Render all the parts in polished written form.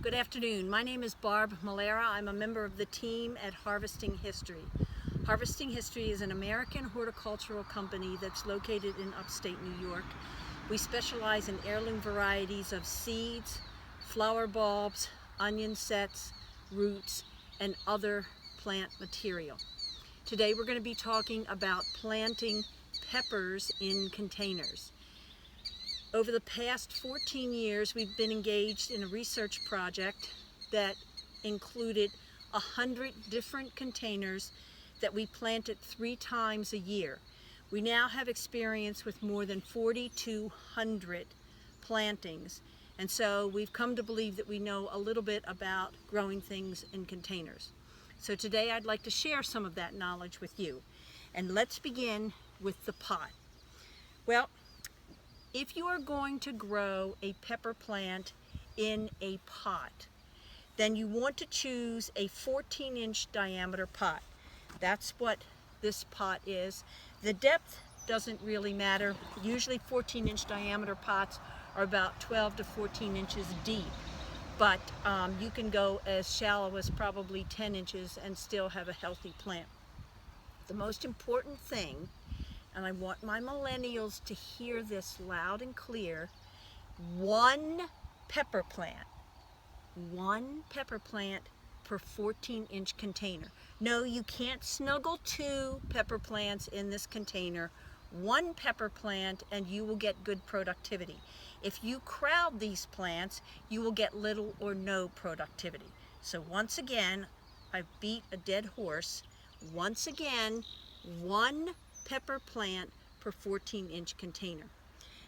Good afternoon. My name is Barb Malera. I'm a member of the team at Harvesting History. Harvesting History is an American horticultural company that's located in upstate New York. We specialize in heirloom varieties of seeds, flower bulbs, onion sets, roots, and other plant material. Today we're going to be talking about planting peppers in containers. Over the past 14 years, we've been engaged in a research project that included 100 different containers that we planted 3 times a year. We now have experience with more than 4,200 plantings, and so we've come to believe that we know a little bit about growing things in containers. So today I'd like to share some of that knowledge with you. And let's begin with the pot. Well, if you are going to grow a pepper plant in a pot, then you want to choose a 14-inch diameter pot. That's what this pot is. The depth doesn't really matter. Usually 14-inch diameter pots are about 12 to 14 inches deep, but you can go as shallow as probably 10 inches and still have a healthy plant. The most important thing, and I want my millennials to hear this loud and clear, one pepper plant per 14-inch container. No, you can't snuggle 2 pepper plants in this container. 1 pepper plant and you will get good productivity. If you crowd these plants, you will get little or no productivity. So once again, I beat a dead horse. Once again, 1 pepper plant per 14-inch container.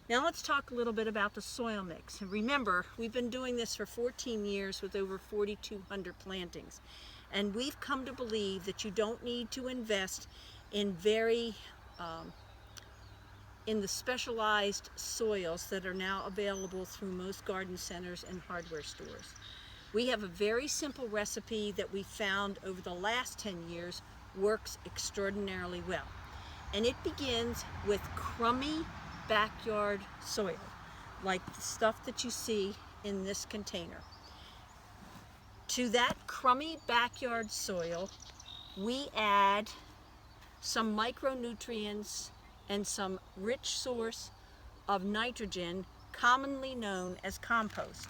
Now let's talk a little bit about the soil mix. And remember, we've been doing this for 14 years with over 4,200 plantings. And we've come to believe that you don't need to invest in in the specialized soils that are now available through most garden centers and hardware stores. We have a very simple recipe that we found over the last 10 years works extraordinarily well. And it begins with crummy backyard soil, like the stuff that you see in this container. To that crummy backyard soil, we add some micronutrients and some rich source of nitrogen, commonly known as compost.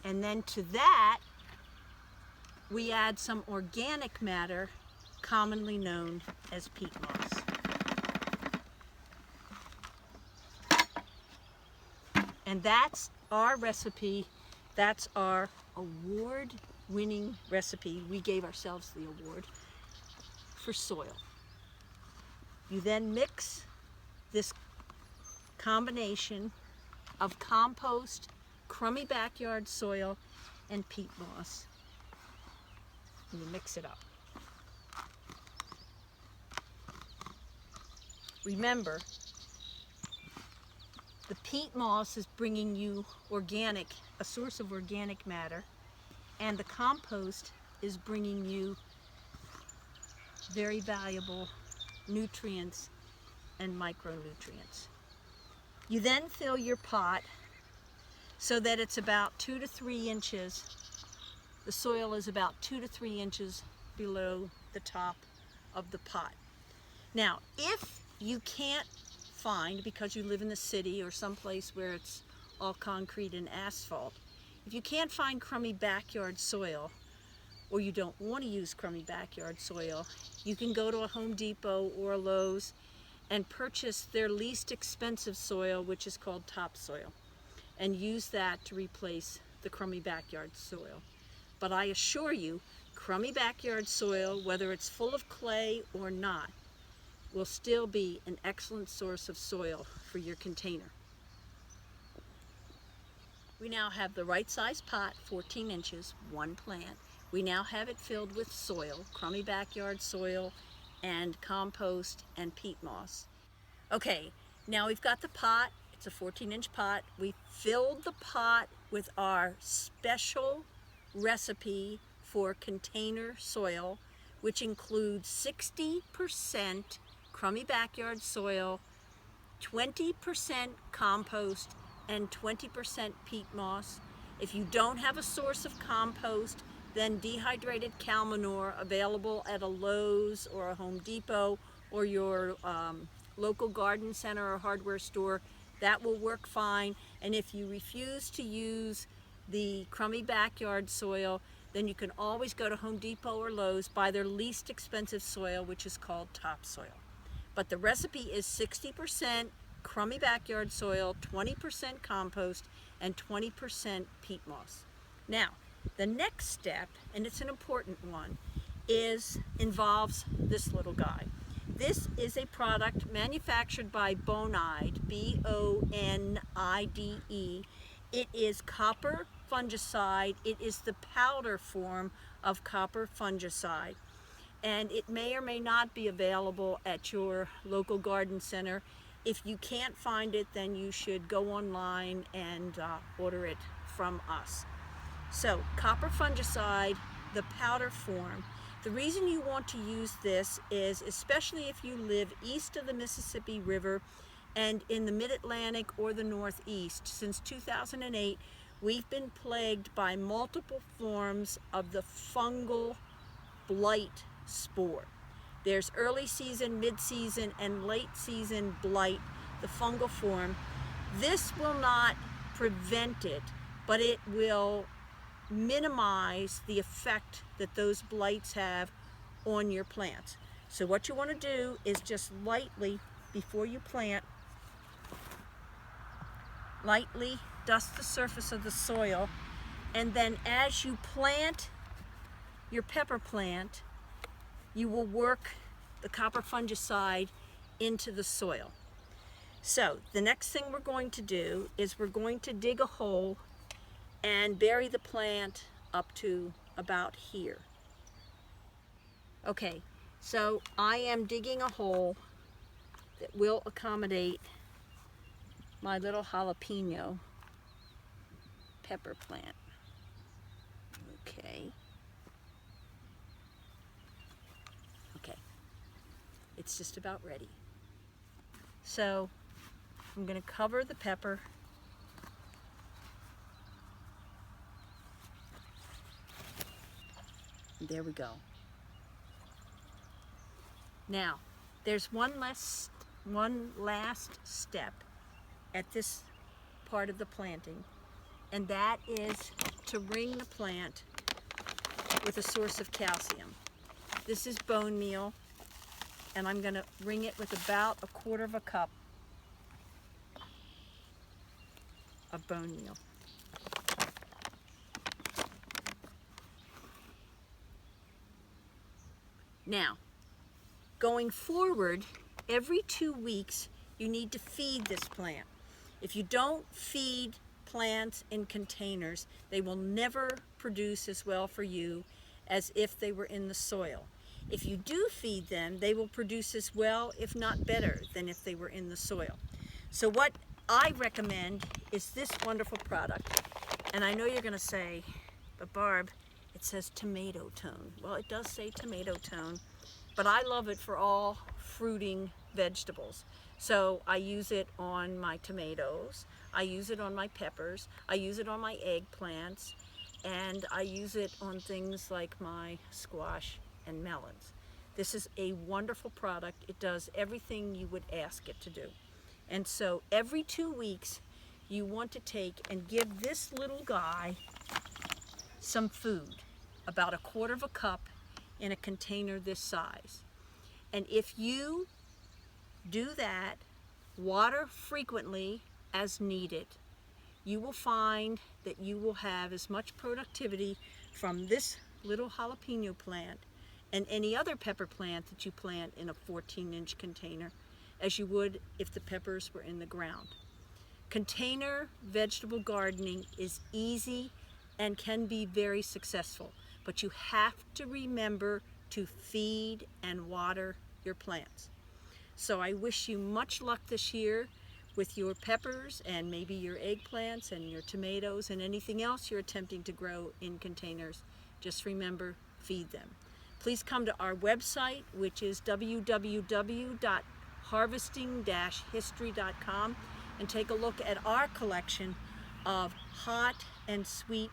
And then to that, we add some organic matter, commonly known as peat moss. And that's our recipe. That's our award-winning recipe. We gave ourselves the award for soil. You then mix this combination of compost, crummy backyard soil, and peat moss. And you mix it up. Remember, the peat moss is bringing you a source of organic matter, and the compost is bringing you very valuable nutrients and micronutrients. You then fill your pot so that it's about 2 to 3 inches. The soil is about 2 to 3 inches below the top of the pot. Now, if you can't find, because you live in the city or someplace where it's all concrete and asphalt, if you can't find crummy backyard soil, or you don't want to use crummy backyard soil, you can go to a Home Depot or a Lowe's and purchase their least expensive soil, which is called topsoil, and use that to replace the crummy backyard soil. But I assure you, crummy backyard soil, whether it's full of clay or not, will still be an excellent source of soil for your container. We now have the right size pot, 14 inches, 1 plant. We now have it filled with soil, crummy backyard soil, and compost and peat moss. Okay, now we've got the pot. It's a 14-inch pot. We filled the pot with our special recipe for container soil, which includes 60% crummy backyard soil, 20% compost, and 20% peat moss. If you don't have a source of compost, then dehydrated cow manure available at a Lowe's or a Home Depot or your local garden center or hardware store, that will work fine. And if you refuse to use the crummy backyard soil, then you can always go to Home Depot or Lowe's, buy their least expensive soil, which is called topsoil. But the recipe is 60% crummy backyard soil, 20% compost, and 20% peat moss. Now, the next step, and it's an important one, involves this little guy. This is a product manufactured by Bonide, B-O-N-I-D-E. It is copper fungicide. It is the powder form of copper fungicide. And it may or may not be available at your local garden center. If you can't find it, then you should go online and order it from us. So, copper fungicide, the powder form. The reason you want to use this is, especially if you live east of the Mississippi River and in the Mid-Atlantic or the Northeast, since 2008, we've been plagued by multiple forms of the fungal blight spore. There's early season, mid-season, and late season blight, the fungal form. This will not prevent it, but it will minimize the effect that those blights have on your plants. So what you want to do is just lightly, before you plant, lightly dust the surface of the soil, and then as you plant your pepper plant, you will work the copper fungicide into the soil. So the next thing we're going to do is we're going to dig a hole and bury the plant up to about here. Okay, so I am digging a hole that will accommodate my little jalapeno pepper plant. Okay. It's just about ready. So I'm going to cover the pepper. There we go. Now, there's one last step at this part of the planting, and that is to ring the plant with a source of calcium. This is bone meal, and I'm going to ring it with about 1/4 cup of bone meal. Now, going forward, every 2 weeks, you need to feed this plant. If you don't feed plants in containers, they will never produce as well for you as if they were in the soil. If you do feed them, they will produce as well, if not better, than if they were in the soil. So what I recommend is this wonderful product. And I know you're going to say, but Barb, it says tomato tone. Well, it does say tomato tone, but I love it for all fruiting vegetables. So I use it on my tomatoes, I use it on my peppers, I use it on my eggplants, and I use it on things like my squash and melons. This is a wonderful product. It does everything you would ask it to do. And so every 2 weeks, you want to take and give this little guy some food, about 1/4 cup in a container this size. And if you do that, water frequently as needed, you will find that you will have as much productivity from this little jalapeno plant and any other pepper plant that you plant in a 14-inch container as you would if the peppers were in the ground. Container vegetable gardening is easy and can be very successful, but you have to remember to feed and water your plants. So I wish you much luck this year with your peppers and maybe your eggplants and your tomatoes and anything else you're attempting to grow in containers. Just remember, feed them. Please come to our website, which is www.harvesting-history.com. and take a look at our collection of hot and sweet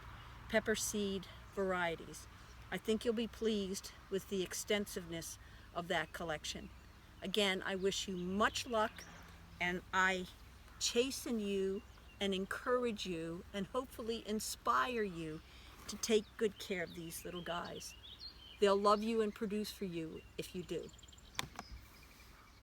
pepper seed varieties. I think you'll be pleased with the extensiveness of that collection. Again, I wish you much luck, and I chasten you and encourage you and hopefully inspire you to take good care of these little guys. They'll love you and produce for you if you do.